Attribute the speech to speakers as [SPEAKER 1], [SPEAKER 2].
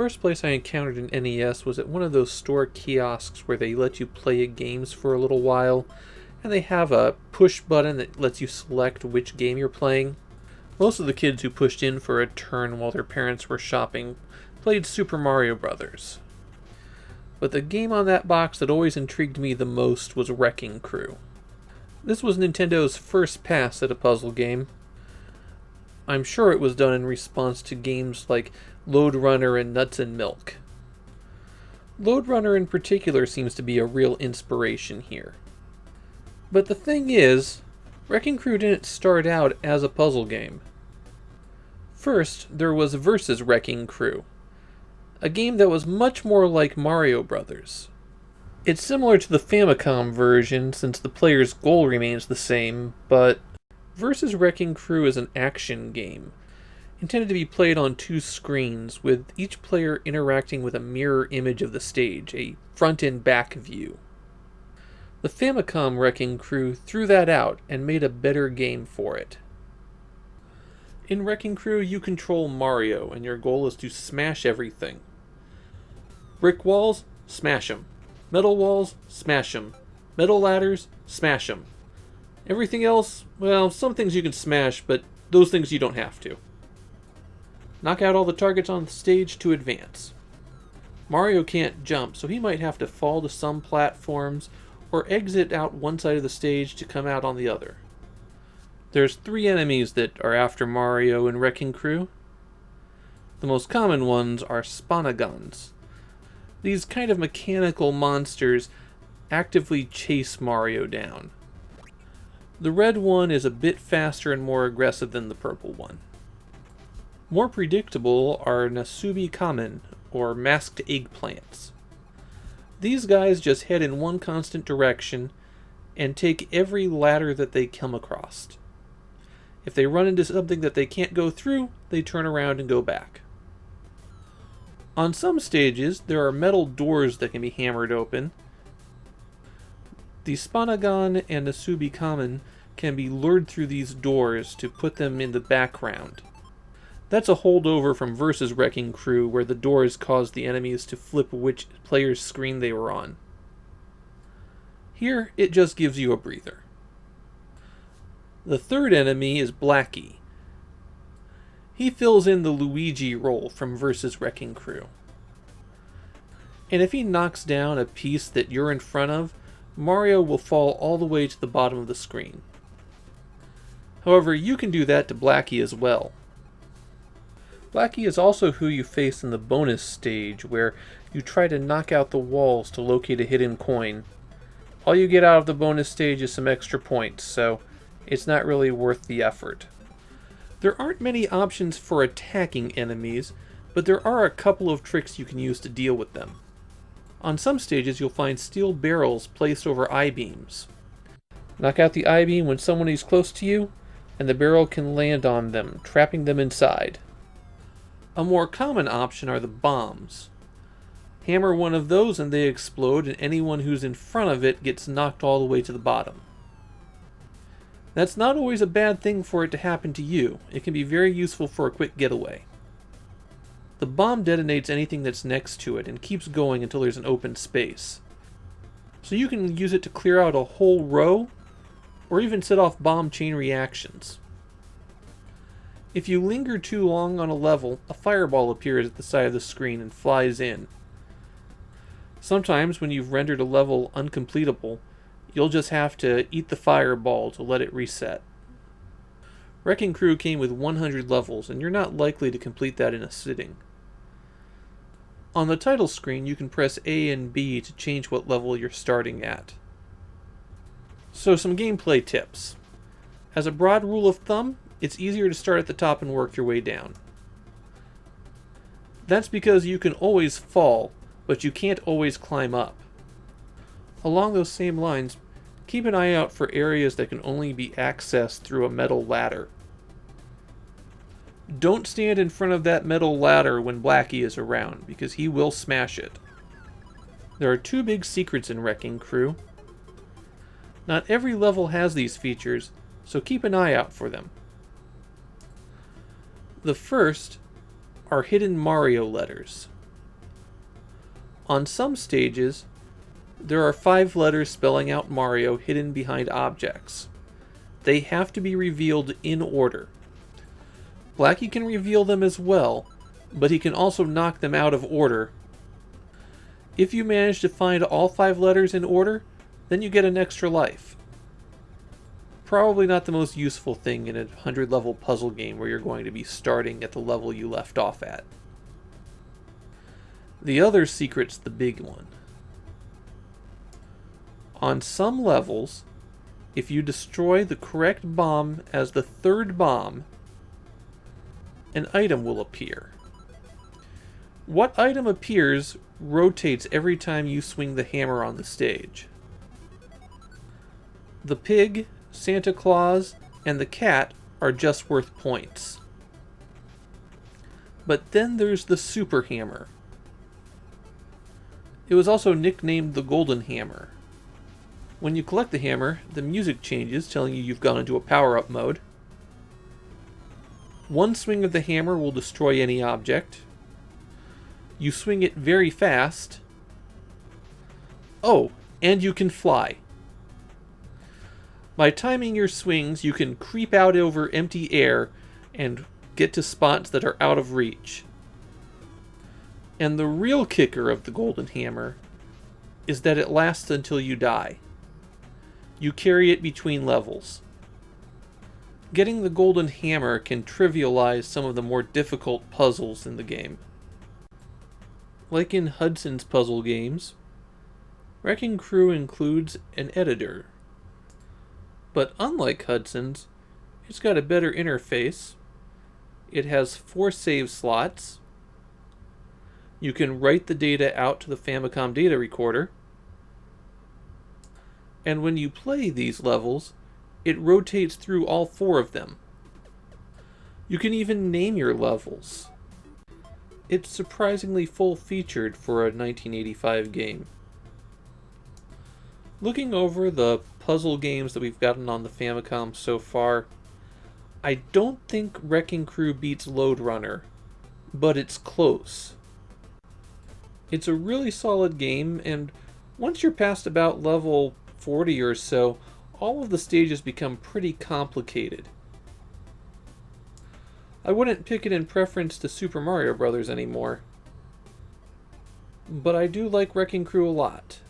[SPEAKER 1] first place I encountered an NES was at one of those store kiosks where they let you play games for a little while, and they have a push button that lets you select which game you're playing. Most of the kids who pushed in for a turn while their parents were shopping played Super Mario Brothers. But the game on that box that always intrigued me the most was Wrecking Crew. This was Nintendo's first pass at a puzzle game. I'm sure it was done in response to games like Lode Runner and Nuts and Milk. Lode Runner in particular seems to be a real inspiration here. But the thing is, Wrecking Crew didn't start out as a puzzle game. First, there was Versus Wrecking Crew, a game that was much more like Mario Brothers. It's similar to the Famicom version since the player's goal remains the same, but Versus Wrecking Crew is an action game, intended to be played on two screens, with each player interacting with a mirror image of the stage, a front and back view. The Famicom Wrecking Crew threw that out and made a better game for it. In Wrecking Crew, you control Mario, and your goal is to smash everything. Brick walls? Smash 'em. Metal walls? Smash 'em. Metal ladders? Smash 'em. Everything else? Well, some things you can smash, but those things you don't have to. Knock out all the targets on the stage to advance. Mario can't jump, so he might have to fall to some platforms, or exit out one side of the stage to come out on the other. There's 3 enemies that are after Mario in Wrecking Crew. The most common ones are Sponagons. These kind of mechanical monsters actively chase Mario down. The red one is a bit faster and more aggressive than the purple one. More predictable are Nasubi Kamen, or masked eggplants. These guys just head in one constant direction and take every ladder that they come across. If they run into something that they can't go through, they turn around and go back. On some stages, there are metal doors that can be hammered open. The Spanagon and Nasubi Kamen can be lured through these doors to put them in the background. That's a holdover from Versus Wrecking Crew, where the doors caused the enemies to flip which player's screen they were on. Here, it just gives you a breather. The third enemy is Blackie. He fills in the Luigi role from Versus Wrecking Crew. And if he knocks down a piece that you're in front of, Mario will fall all the way to the bottom of the screen. However, you can do that to Blackie as well. Blackie is also who you face in the bonus stage, where you try to knock out the walls to locate a hidden coin. All you get out of the bonus stage is some extra points, so it's not really worth the effort. There aren't many options for attacking enemies, but there are a couple of tricks you can use to deal with them. On some stages you'll find steel barrels placed over I-beams. Knock out the I-beam when someone is close to you, and the barrel can land on them, trapping them inside. A more common option are the bombs. Hammer one of those and they explode, and anyone who's in front of it gets knocked all the way to the bottom. That's not always a bad thing for it to happen to you. It can be very useful for a quick getaway. The bomb detonates anything that's next to it and keeps going until there's an open space. So you can use it to clear out a whole row, or even set off bomb chain reactions. If you linger too long on a level, a fireball appears at the side of the screen and flies in. Sometimes when you've rendered a level uncompletable, you'll just have to eat the fireball to let it reset. Wrecking Crew came with 100 levels, and you're not likely to complete that in a sitting. On the title screen, you can press A and B to change what level you're starting at. So some gameplay tips. As a broad rule of thumb, it's easier to start at the top and work your way down. That's because you can always fall, but you can't always climb up. Along those same lines, keep an eye out for areas that can only be accessed through a metal ladder. Don't stand in front of that metal ladder when Blackie is around, because he will smash it. There are 2 big secrets in Wrecking Crew. Not every level has these features, so keep an eye out for them. The first are hidden Mario letters. On some stages, there are 5 letters spelling out Mario hidden behind objects. They have to be revealed in order. Blackie can reveal them as well, but he can also knock them out of order. If you manage to find all 5 letters in order, then you get an extra life. Probably not the most useful thing in a 100-level puzzle game where you're going to be starting at the level you left off at. The other secret's the big one. On some levels, if you destroy the correct bomb as the 3rd bomb, an item will appear. What item appears rotates every time you swing the hammer on the stage. The pig, Santa Claus, and the cat are just worth points. But then there's the super hammer. It was also nicknamed the Golden Hammer. When you collect the hammer, the music changes, telling you you've gone into a power-up mode. One swing of the hammer will destroy any object. You swing it very fast. Oh, and you can fly. By timing your swings, you can creep out over empty air and get to spots that are out of reach. And the real kicker of the Golden Hammer is that it lasts until you die. You carry it between levels. Getting the Golden Hammer can trivialize some of the more difficult puzzles in the game. Like in Hudson's puzzle games, Wrecking Crew includes an editor. But unlike Hudson's, it's got a better interface. It has 4 save slots. You can write the data out to the Famicom data recorder. And when you play these levels, it rotates through all 4 of them. You can even name your levels. It's surprisingly full-featured for a 1985 game. Looking over the puzzle games that we've gotten on the Famicom so far, I don't think Wrecking Crew beats Lode Runner, but it's close. It's a really solid game, and once you're past about level 40 or so, all of the stages become pretty complicated. I wouldn't pick it in preference to Super Mario Bros. Anymore, but I do like Wrecking Crew a lot.